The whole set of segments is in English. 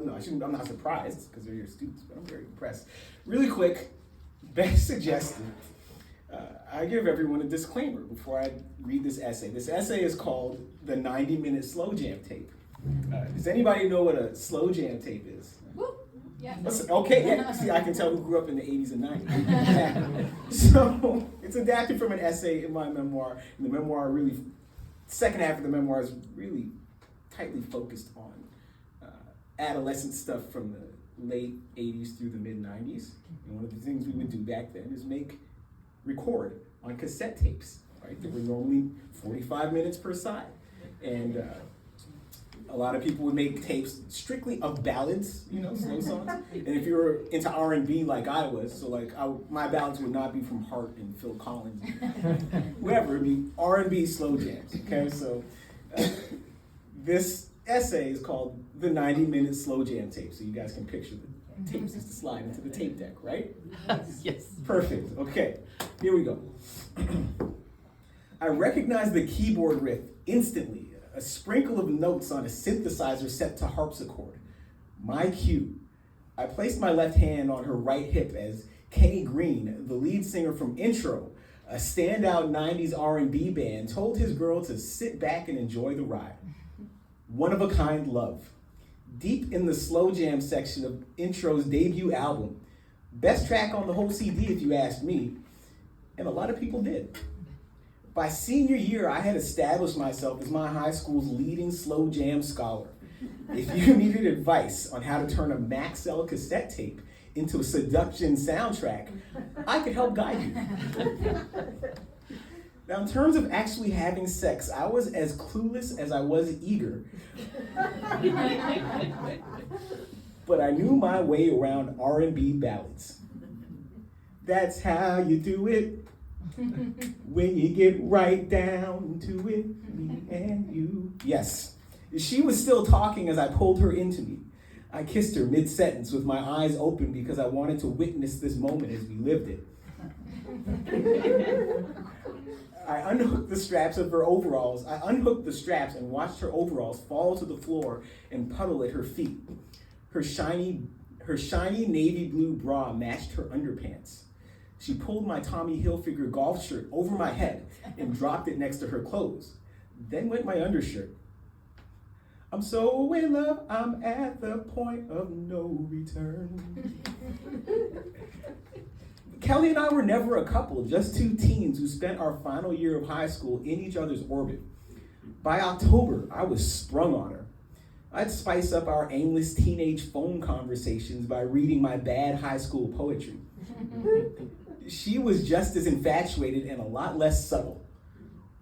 no, I'm not surprised because they're your students, but I'm very impressed. Really quick, Beth suggested I give everyone a disclaimer before I read this essay. This essay is called The 90-Minute Slow Jam Tape. Does anybody know what a slow jam tape is? Yeah. Okay, yeah. See, I can tell who grew up in the 80s and 90s. So it's adapted from an essay in my memoir. And the memoir really, second half of the memoir is really tightly focused on adolescent stuff from the late 80s through the mid 90s. And one of the things we would do back then is record on cassette tapes, right? They were normally 45 minutes per side. And a lot of people would make tapes strictly of ballads, slow songs. And if you were into R&B like I was, so my ballads would not be from Hart and Phil Collins, whoever, it'd be R&B slow jams, okay? So this essay is called The 90-Minute Slow Jam Tape, so you guys can picture the tapes as to slide into the tape deck, right? Yes. Perfect, okay, here we go. I recognize the keyboard riff instantly. A sprinkle of notes on a synthesizer set to harpsichord. My cue. I placed my left hand on her right hip as Kenny Green, the lead singer from Intro, a standout 90s R&B band, told his girl to sit back and enjoy the ride. One of a kind love. Deep in the slow jam section of Intro's debut album. Best track on the whole CD if you asked me, and a lot of people did. By senior year, I had established myself as my high school's leading slow jam scholar. If you needed advice on how to turn a Maxell cassette tape into a seduction soundtrack, I could help guide you. Now, in terms of actually having sex, I was as clueless as I was eager. But I knew my way around R&B ballads. That's how you do it. When you get right down to it, me and you. Yes, she was still talking as I pulled her into me. I kissed her mid-sentence with my eyes open because I wanted to witness this moment as we lived it. I unhooked the straps of her overalls. I unhooked the straps and watched her overalls fall to the floor and puddle at her feet. Her shiny navy blue bra matched her underpants. She pulled my Tommy Hilfiger golf shirt over my head and dropped it next to her clothes. Then went my undershirt. I'm so in love, I'm at the point of no return. Kelly and I were never a couple, just two teens who spent our final year of high school in each other's orbit. By October, I was sprung on her. I'd spice up our aimless teenage phone conversations by reading my bad high school poetry. She was just as infatuated and a lot less subtle.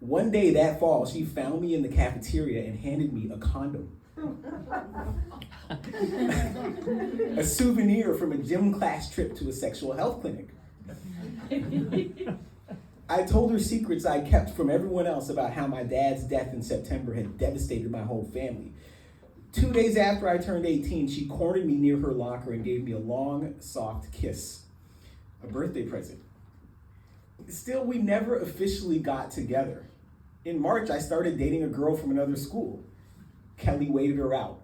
One day that fall, she found me in the cafeteria and handed me a condom. A souvenir from a gym class trip to a sexual health clinic. I told her secrets I kept from everyone else about how my dad's death in September had devastated my whole family. 2 days after I turned 18, she cornered me near her locker and gave me a long, soft kiss. A birthday present. Still, we never officially got together. In March, I started dating a girl from another school. Kelly waited her out.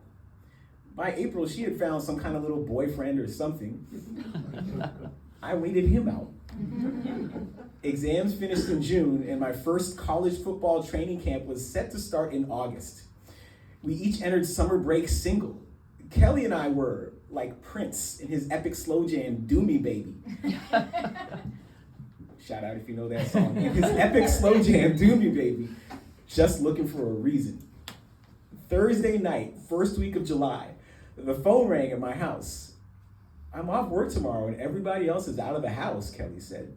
By April, she had found some kind of little boyfriend or something. I waited him out. Exams finished in June, and my first college football training camp was set to start in August. We each entered summer break single. Kelly and I were like Prince in his epic slow jam, Do Me Baby. Shout out if you know that song. In his epic slow jam, Do Me Baby, just looking for a reason. Thursday night, first week of July, the phone rang at my house. I'm off work tomorrow and everybody else is out of the house, Kelly said.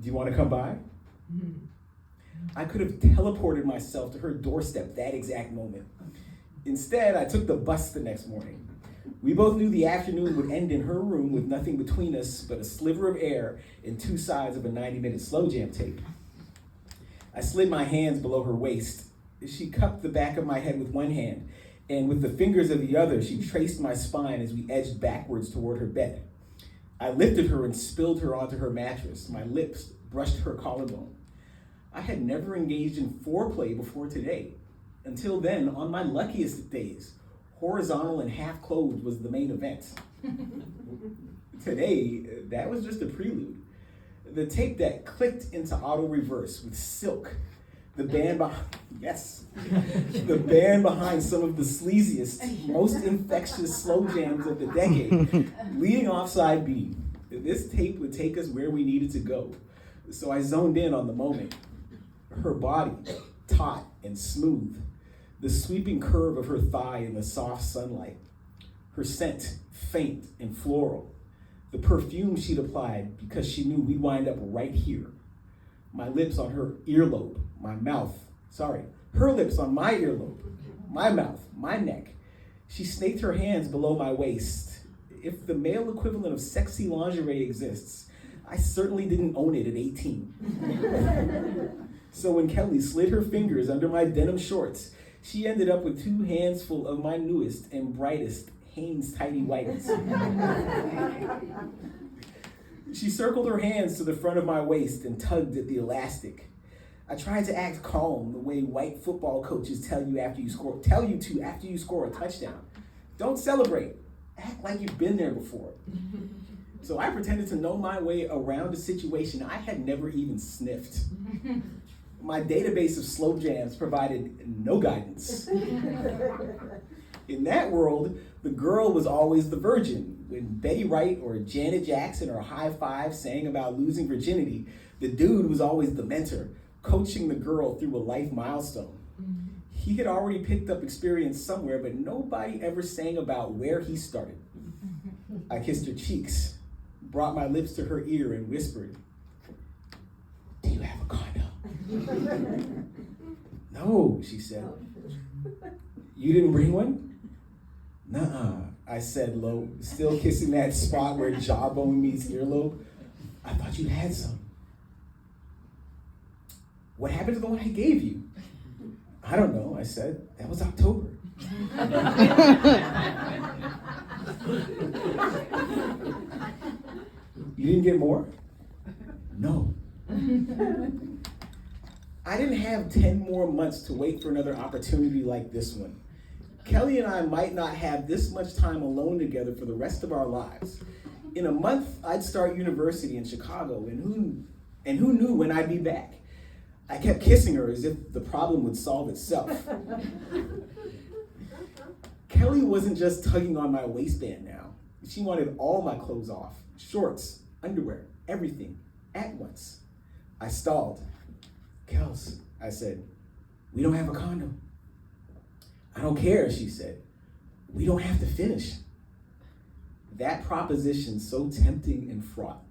Do you want to come by? I could have teleported myself to her doorstep that exact moment. Instead, I took the bus the next morning. We both knew the afternoon would end in her room with nothing between us but a sliver of air and two sides of a 90-minute slow jam tape. I slid my hands below her waist. She cupped the back of my head with one hand, and with the fingers of the other, she traced my spine as we edged backwards toward her bed. I lifted her and spilled her onto her mattress. My lips brushed her collarbone. I had never engaged in foreplay before today. Until then, on my luckiest days, Horizontal and half clothed was the main event. Today, that was just a prelude. The tape deck clicked into auto reverse with Silk, the band the band behind some of the sleaziest, most infectious slow jams of the decade, leading off side B. This tape would take us where we needed to go. So I zoned in on the moment. Her body, taut and smooth, the sweeping curve of her thigh in the soft sunlight, her scent, faint and floral, the perfume she'd applied because she knew we'd wind up right here. My lips on her earlobe, her lips on my earlobe, my mouth, my neck. She snaked her hands below my waist. If the male equivalent of sexy lingerie exists, I certainly didn't own it at 18. So when Kelly slid her fingers under my denim shorts, she ended up with 2 hands full of my newest and brightest Hanes tidy whites. She circled her hands to the front of my waist and tugged at the elastic. I tried to act calm the way white football coaches tell you to after you score a touchdown. Don't celebrate. Act like you've been there before. So I pretended to know my way around a situation I had never even sniffed. My database of slow jams provided no guidance. In that world, the girl was always the virgin. When Betty Wright or Janet Jackson or High Five sang about losing virginity, the dude was always the mentor, coaching the girl through a life milestone. He had already picked up experience somewhere, but nobody ever sang about where he started. I kissed her cheeks, brought my lips to her ear and whispered, "Do you have a condo?" "No," she said. "You didn't bring one?" "Nuh-uh," I said low, still kissing that spot where jawbone meets earlobe. "I thought you had some." "What happened to the one I gave you?" "I don't know," I said. "That was October." "You didn't get more?" "No." I didn't have 10 more months to wait for another opportunity like this one. Kelly and I might not have this much time alone together for the rest of our lives. In a month, I'd start university in Chicago, and who knew when I'd be back? I kept kissing her as if the problem would solve itself. Kelly wasn't just tugging on my waistband now. She wanted all my clothes off, shorts, underwear, everything, at once. I stalled. "Kels," I said, "we don't have a condo." "I don't care," she said. "We don't have to finish." That proposition so tempting and fraught.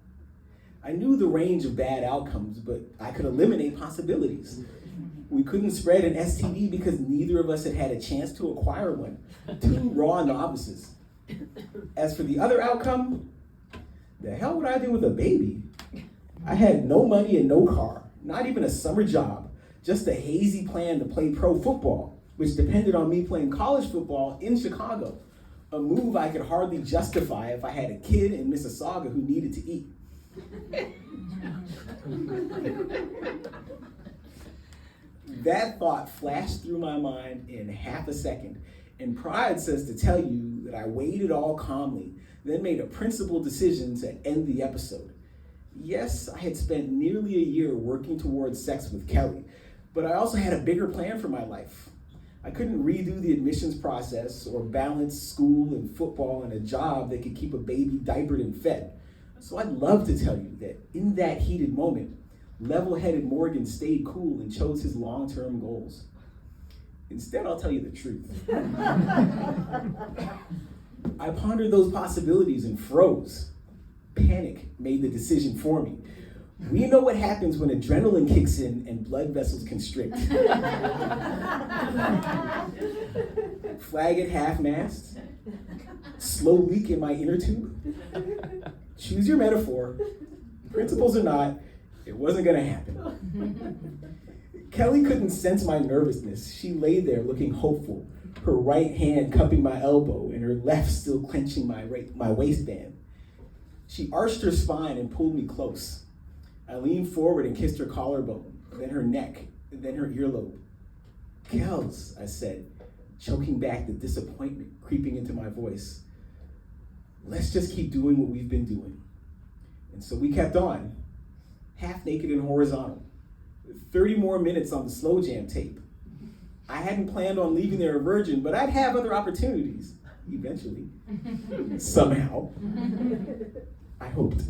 I knew the range of bad outcomes, but I could eliminate possibilities. We couldn't spread an STD because neither of us had had a chance to acquire one. 2 raw novices. As for the other outcome, the hell would I do with a baby? I had no money and no car, not even a summer job, just a hazy plan to play pro football, which depended on me playing college football in Chicago, a move I could hardly justify if I had a kid in Mississauga who needed to eat. That thought flashed through my mind in half a second, and pride says to tell you that I weighed it all calmly, then made a principled decision to end the episode. Yes, I had spent nearly a year working towards sex with Kelly, but I also had a bigger plan for my life. I couldn't redo the admissions process or balance school and football and a job that could keep a baby diapered and fed. So I'd love to tell you that in that heated moment, level-headed Morgan stayed cool and chose his long-term goals. Instead, I'll tell you the truth. I pondered those possibilities and froze. Panic made the decision for me. We know what happens when adrenaline kicks in and blood vessels constrict. Flag at half-mast, slow leak in my inner tube. Choose your metaphor. Principles or not, it wasn't gonna happen. Kelly couldn't sense my nervousness. She lay there looking hopeful, her right hand cupping my elbow and her left still clenching my waistband. She arched her spine and pulled me close. I leaned forward and kissed her collarbone, then her neck, then her earlobe. "Kels," I said, choking back the disappointment creeping into my voice. Let's just keep doing what we've been doing. And so we kept on, half naked and horizontal. 30 more minutes on the slow jam tape. I hadn't planned on leaving there a virgin, but I'd have other opportunities, eventually, somehow. I hoped.